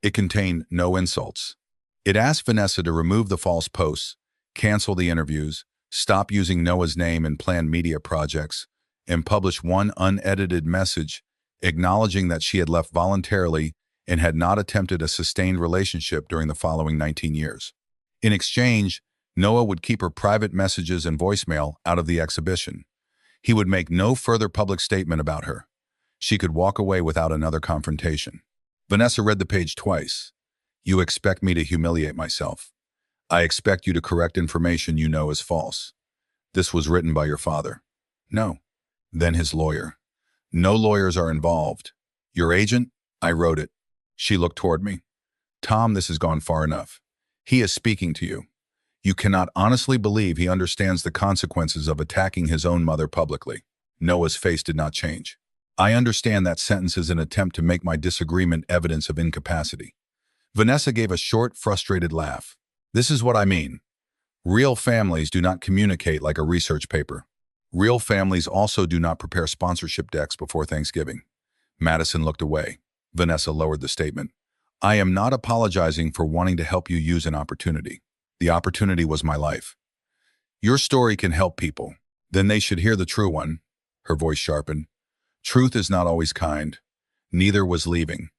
It contained no insults. It asked Vanessa to remove the false posts, cancel the interviews, stop using Noah's name in planned media projects, and publish one unedited message acknowledging that she had left voluntarily and had not attempted a sustained relationship during the following 19 years. In exchange, Noah would keep her private messages and voicemail out of the exhibition. He would make no further public statement about her. She could walk away without another confrontation. Vanessa read the page twice. "You expect me to humiliate myself. I expect you to correct information you know is false. This was written by your father." "No." "Then his lawyer." "No lawyers are involved." "Your agent?" "I wrote it." She looked toward me. "Tom, this has gone far enough. He is speaking to you. You cannot honestly believe he understands the consequences of attacking his own mother publicly." Noah's face did not change. "I understand that sentence is an attempt to make my disagreement evidence of incapacity." Vanessa gave a short, frustrated laugh. "This is what I mean. Real families do not communicate like a research paper. Real families also do not prepare sponsorship decks before Thanksgiving." Madison looked away. Vanessa lowered the statement. "I am not apologizing for wanting to help you use an opportunity. The opportunity was my life. Your story can help people. Then they should hear the true one." Her voice sharpened. "Truth is not always kind. Neither was leaving."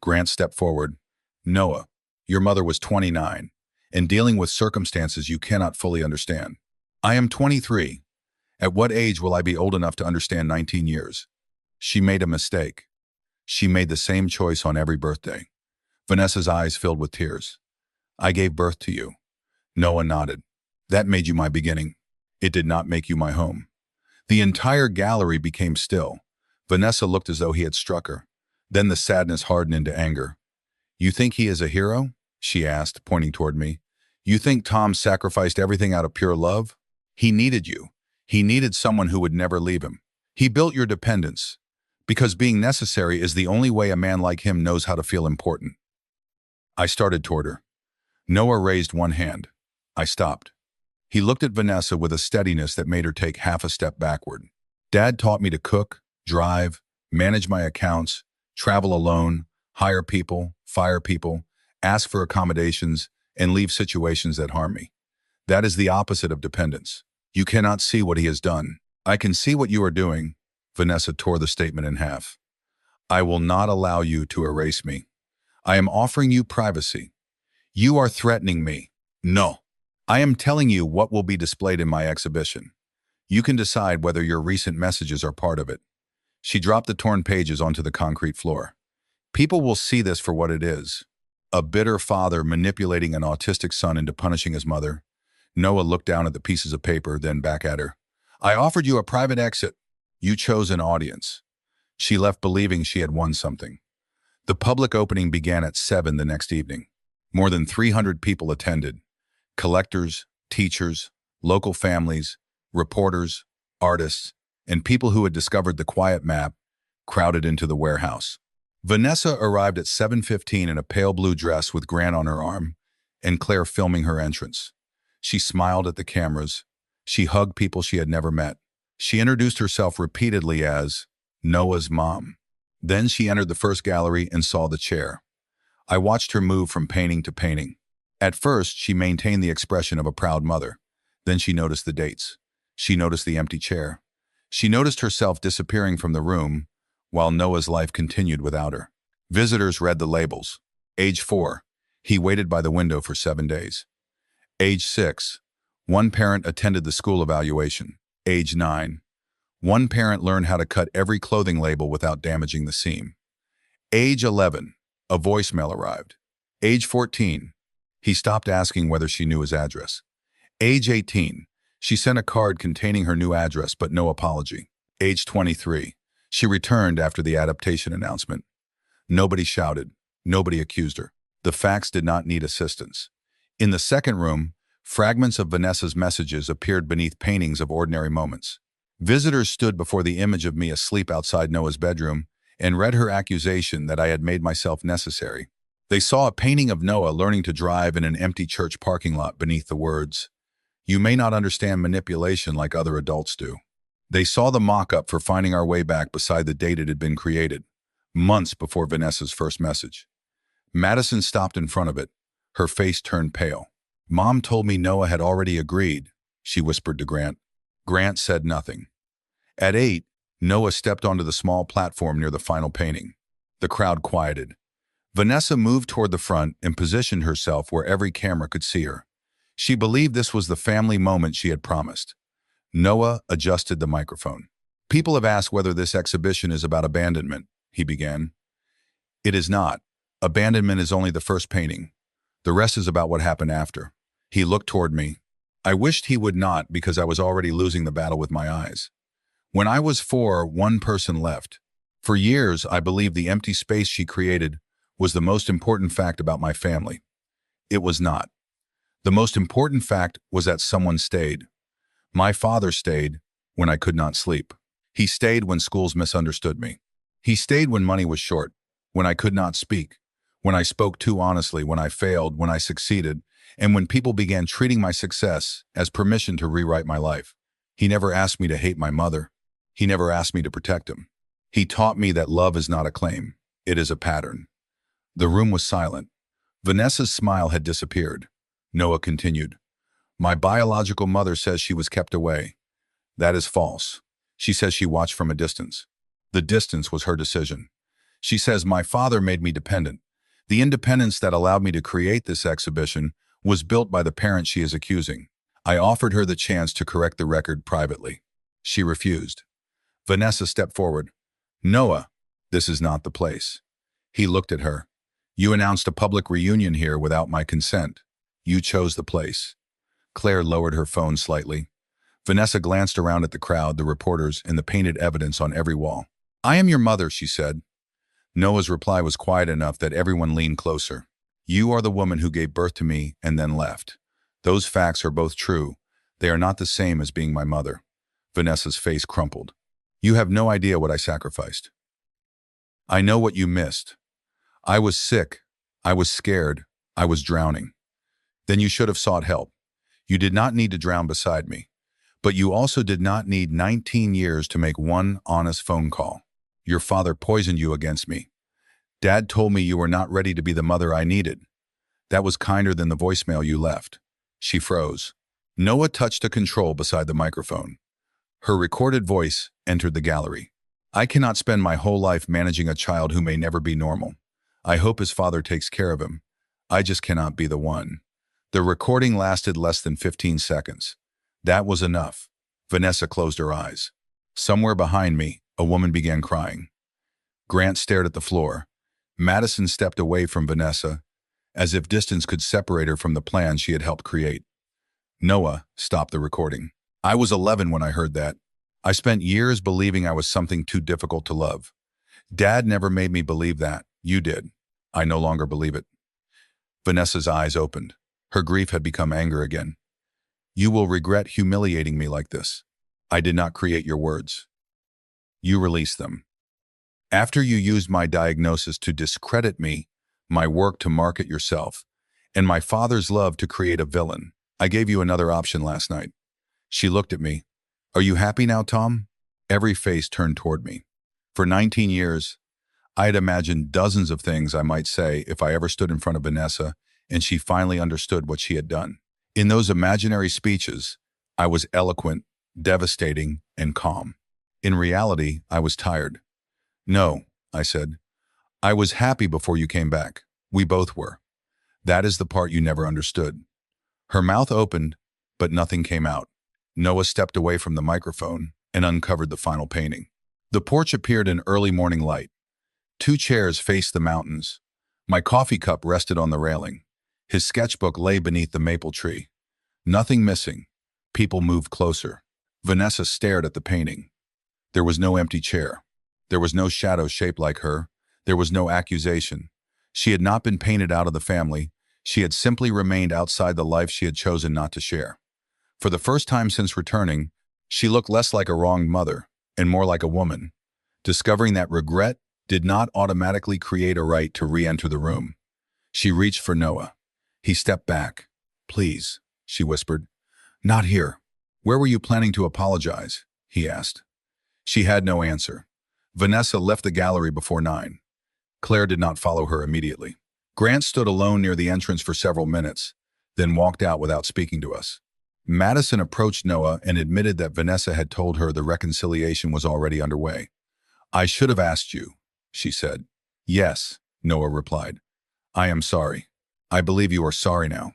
Grant stepped forward. "Noah, your mother was 29, and dealing with circumstances you cannot fully understand. I am 23, At what age will I be old enough to understand 19 years? She made a mistake. She made the same choice on every birthday. Vanessa's eyes filled with tears. I gave birth to you. Noah nodded. That made you my beginning. It did not make you my home. The entire gallery became still. Vanessa looked as though he had struck her. Then the sadness hardened into anger. You think he is a hero? She asked, pointing toward me. You think Tom sacrificed everything out of pure love? He needed you. He needed someone who would never leave him. He built your dependence, because being necessary is the only way a man like him knows how to feel important. I started toward her. Noah raised one hand. I stopped. He looked at Vanessa with a steadiness that made her take half a step backward. Dad taught me to cook, drive, manage my accounts, travel alone, hire people, fire people, ask for accommodations, and leave situations that harm me. That is the opposite of dependence. You cannot see what he has done. I can see what you are doing. Vanessa tore the statement in half. I will not allow you to erase me. I am offering you privacy. You are threatening me. No. I am telling you what will be displayed in my exhibition. You can decide whether your recent messages are part of it. She dropped the torn pages onto the concrete floor. People will see this for what it is. A bitter father manipulating an autistic son into punishing his mother. Noah looked down at the pieces of paper, then back at her. I offered you a private exit. You chose an audience. She left believing she had won something. The public opening began at 7 the next evening. More than 300 people attended. Collectors, teachers, local families, reporters, artists, and people who had discovered the quiet map crowded into the warehouse. Vanessa arrived at 7:15 in a pale blue dress with Grant on her arm, and Claire filming her entrance. She smiled at the cameras. She hugged people she had never met. She introduced herself repeatedly as Noah's mom. Then she entered the first gallery and saw the chair. I watched her move from painting to painting. At first, she maintained the expression of a proud mother. Then she noticed the dates. She noticed the empty chair. She noticed herself disappearing from the room, while Noah's life continued without her. Visitors read the labels. Age 4, he waited by the window for 7 days. Age 6, one parent attended the school evaluation. Age 9, one parent learned how to cut every clothing label without damaging the seam. Age 11, a voicemail arrived. Age 14, he stopped asking whether she knew his address. Age 18, she sent a card containing her new address but no apology. Age 23, she returned after the adaptation announcement. Nobody shouted. Nobody accused her. The facts did not need assistance. In the second room, fragments of Vanessa's messages appeared beneath paintings of ordinary moments. Visitors stood before the image of me asleep outside Noah's bedroom and read her accusation that I had made myself necessary. They saw a painting of Noah learning to drive in an empty church parking lot beneath the words, "You may not understand manipulation like other adults do." They saw the mock-up for finding our way back beside the date it had been created, months before Vanessa's first message. Madison stopped in front of it. Her face turned pale. Mom told me Noah had already agreed, she whispered to Grant. Grant said nothing. At 8, Noah stepped onto the small platform near the final painting. The crowd quieted. Vanessa moved toward the front and positioned herself where every camera could see her. She believed this was the family moment she had promised. Noah adjusted the microphone. People have asked whether this exhibition is about abandonment, he began. It is not. Abandonment is only the first painting. The rest is about what happened after. He looked toward me. I wished he would not because I was already losing the battle with my eyes. When I was 4, one person left. For years, I believed the empty space she created was the most important fact about my family. It was not. The most important fact was that someone stayed. My father stayed when I could not sleep. He stayed when schools misunderstood me. He stayed when money was short, when I could not speak, when I spoke too honestly, when I failed, when I succeeded, and when people began treating my success as permission to rewrite my life. He never asked me to hate my mother. He never asked me to protect him. He taught me that love is not a claim. It is a pattern. The room was silent. Vanessa's smile had disappeared. Noah continued. My biological mother says she was kept away. That is false. She says she watched from a distance. The distance was her decision. She says my father made me dependent. The independence that allowed me to create this exhibition was built by the parent she is accusing. I offered her the chance to correct the record privately. She refused. Vanessa stepped forward. Noah, this is not the place. He looked at her. You announced a public reunion here without my consent. You chose the place. Claire lowered her phone slightly. Vanessa glanced around at the crowd, the reporters, and the painted evidence on every wall. I am your mother, she said. Noah's reply was quiet enough that everyone leaned closer. You are the woman who gave birth to me and then left. Those facts are both true. They are not the same as being my mother. Vanessa's face crumpled. You have no idea what I sacrificed. I know what you missed. I was sick. I was scared. I was drowning. Then you should have sought help. You did not need to drown beside me. But you also did not need 19 years to make one honest phone call. Your father poisoned you against me. Dad told me you were not ready to be the mother I needed. That was kinder than the voicemail you left. She froze. Noah touched a control beside the microphone. Her recorded voice entered the gallery. I cannot spend my whole life managing a child who may never be normal. I hope his father takes care of him. I just cannot be the one. The recording lasted less than 15 seconds. That was enough. Vanessa closed her eyes. Somewhere behind me, a woman began crying. Grant stared at the floor. Madison stepped away from Vanessa, as if distance could separate her from the plan she had helped create. Noah stopped the recording. I was 11 when I heard that. I spent years believing I was something too difficult to love. Dad never made me believe that. You did. I no longer believe it. Vanessa's eyes opened. Her grief had become anger again. You will regret humiliating me like this. I did not create your words. You released them. After you used my diagnosis to discredit me, my work to market yourself, and my father's love to create a villain, I gave you another option last night. She looked at me. Are you happy now, Tom? Every face turned toward me. For 19 years, I had imagined dozens of things I might say if I ever stood in front of Vanessa and she finally understood what she had done. In those imaginary speeches, I was eloquent, devastating, and calm. In reality, I was tired. No, I said. I was happy before you came back. We both were. That is the part you never understood. Her mouth opened, but nothing came out. Noah stepped away from the microphone and uncovered the final painting. The porch appeared in early morning light. 2 chairs faced the mountains. My coffee cup rested on the railing. His sketchbook lay beneath the maple tree. Nothing missing. People moved closer. Vanessa stared at the painting. There was no empty chair. There was no shadow shaped like her. There was no accusation. She had not been painted out of the family. She had simply remained outside the life she had chosen not to share. For the first time since returning, she looked less like a wronged mother and more like a woman, discovering that regret did not automatically create a right to re-enter the room. She reached for Noah. He stepped back. Please, she whispered. Not here. Where were you planning to apologize? He asked. She had no answer. Vanessa left the gallery before 9. Claire did not follow her immediately. Grant stood alone near the entrance for several minutes, then walked out without speaking to us. Madison approached Noah and admitted that Vanessa had told her the reconciliation was already underway. I should have asked you, she said. Yes, Noah replied. I am sorry. I believe you are sorry now.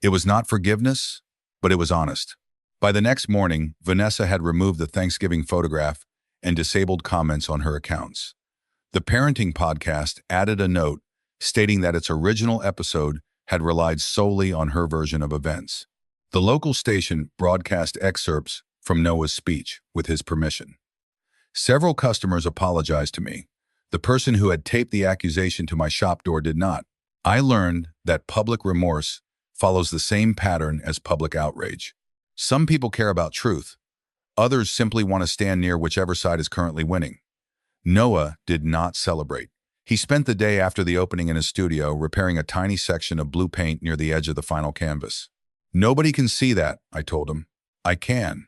It was not forgiveness, but it was honest. By the next morning, Vanessa had removed the Thanksgiving photograph and disabled comments on her accounts. The parenting podcast added a note stating that its original episode had relied solely on her version of events. The local station broadcast excerpts from Noah's speech with his permission. Several customers apologized to me. The person who had taped the accusation to my shop door did not. I learned that public remorse follows the same pattern as public outrage. Some people care about truth. Others simply want to stand near whichever side is currently winning. Noah did not celebrate. He spent the day after the opening in his studio repairing a tiny section of blue paint near the edge of the final canvas. Nobody can see that, I told him. I can.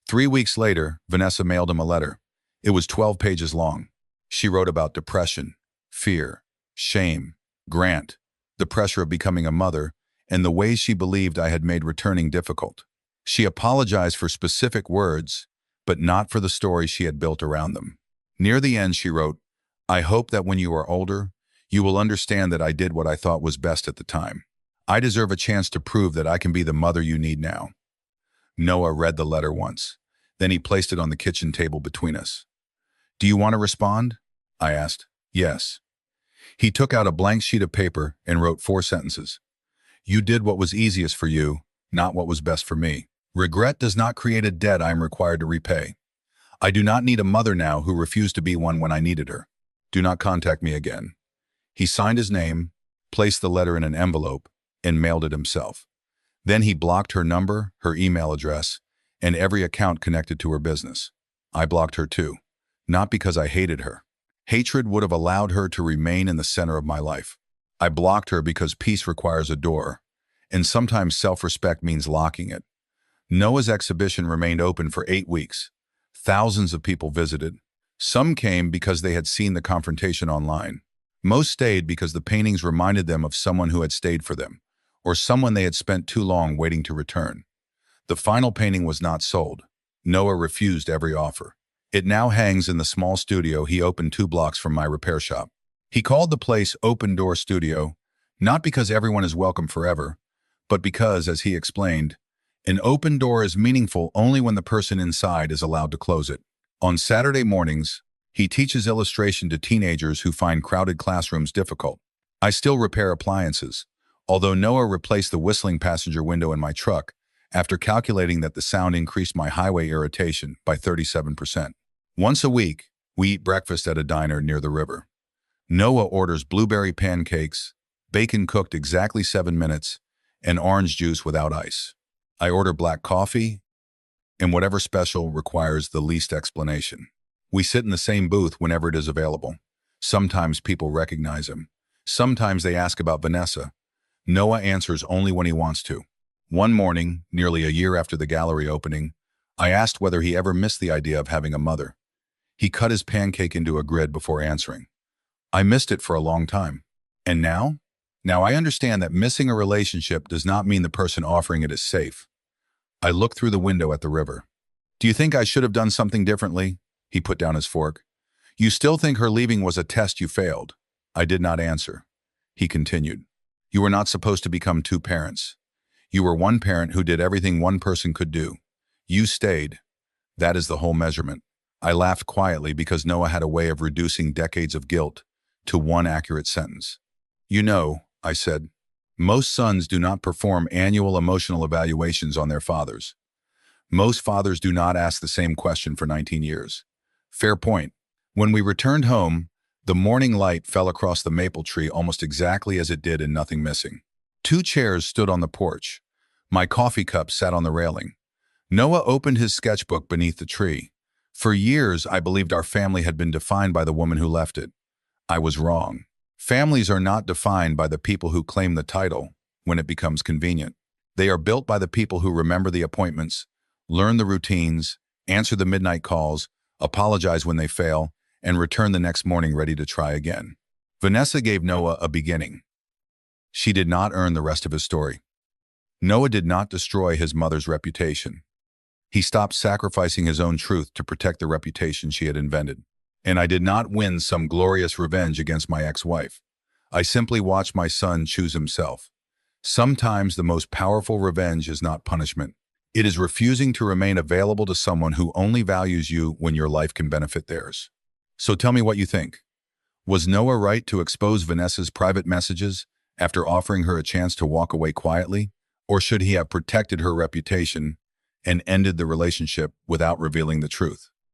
3 weeks later, Vanessa mailed him a letter. It was 12 pages long. She wrote about depression, fear, shame, Grant, the pressure of becoming a mother, and the ways she believed I had made returning difficult. She apologized for specific words, but not for the story she had built around them. Near the end, she wrote, I hope that when you are older, you will understand that I did what I thought was best at the time. I deserve a chance to prove that I can be the mother you need now. Noah read the letter once, Then he placed it on the kitchen table between us. "Do you want to respond?" I asked. "Yes." He took out a blank sheet of paper and wrote 4 sentences. "You did what was easiest for you, not what was best for me. Regret does not create a debt I am required to repay. I do not need a mother now who refused to be one when I needed her. Do not contact me again." He signed his name, placed the letter in an envelope, and mailed it himself. Then he blocked her number, her email address, and every account connected to her business. I blocked her too, not because I hated her. Hatred would have allowed her to remain in the center of my life. I blocked her because peace requires a door, and sometimes self-respect means locking it. Noah's exhibition remained open for 8 weeks. Thousands of people visited. Some came because they had seen the confrontation online. Most stayed because the paintings reminded them of someone who had stayed for them, or someone they had spent too long waiting to return. The final painting was not sold. Noah refused every offer. It now hangs in the small studio he opened 2 blocks from my repair shop. He called the place Open Door Studio, not because everyone is welcome forever, but because, as he explained, an open door is meaningful only when the person inside is allowed to close it. On Saturday mornings, he teaches illustration to teenagers who find crowded classrooms difficult. I still repair appliances, although Noah replaced the whistling passenger window in my truck after calculating that the sound increased my highway irritation by 37%. Once a week, we eat breakfast at a diner near the river. Noah orders blueberry pancakes, bacon cooked exactly 7 minutes, and orange juice without ice. I order black coffee, and whatever special requires the least explanation. We sit in the same booth whenever it is available. Sometimes people recognize him. Sometimes they ask about Vanessa. Noah answers only when he wants to. One morning, nearly a year after the gallery opening, I asked whether he ever missed the idea of having a mother. He cut his pancake into a grid before answering. "I missed it for a long time." "And now?" "Now I understand that missing a relationship does not mean the person offering it is safe." I looked through the window at the river. "Do you think I should have done something differently?" He put down his fork. "You still think her leaving was a test you failed?" I did not answer. He continued. "You were not supposed to become 2 parents. You were one parent who did everything one person could do. You stayed. That is the whole measurement." I laughed quietly because Noah had a way of reducing decades of guilt to one accurate sentence. "You know," I said, "most sons do not perform annual emotional evaluations on their fathers. Most fathers do not ask the same question for 19 years. Fair point. When we returned home, the morning light fell across the maple tree almost exactly as it did in Nothing Missing. 2 chairs stood on the porch. My coffee cup sat on the railing. Noah opened his sketchbook beneath the tree. For years, I believed our family had been defined by the woman who left it. I was wrong. Families are not defined by the people who claim the title when it becomes convenient. They are built by the people who remember the appointments, learn the routines, answer the midnight calls, apologize when they fail, and return the next morning ready to try again. Vanessa gave Noah a beginning. She did not earn the rest of his story. Noah did not destroy his mother's reputation. He stopped sacrificing his own truth to protect the reputation she had invented. And I did not win some glorious revenge against my ex-wife. I simply watched my son choose himself. Sometimes the most powerful revenge is not punishment. It is refusing to remain available to someone who only values you when your life can benefit theirs. So tell me what you think. Was Noah right to expose Vanessa's private messages after offering her a chance to walk away quietly? Or should he have protected her reputation and ended the relationship without revealing the truth?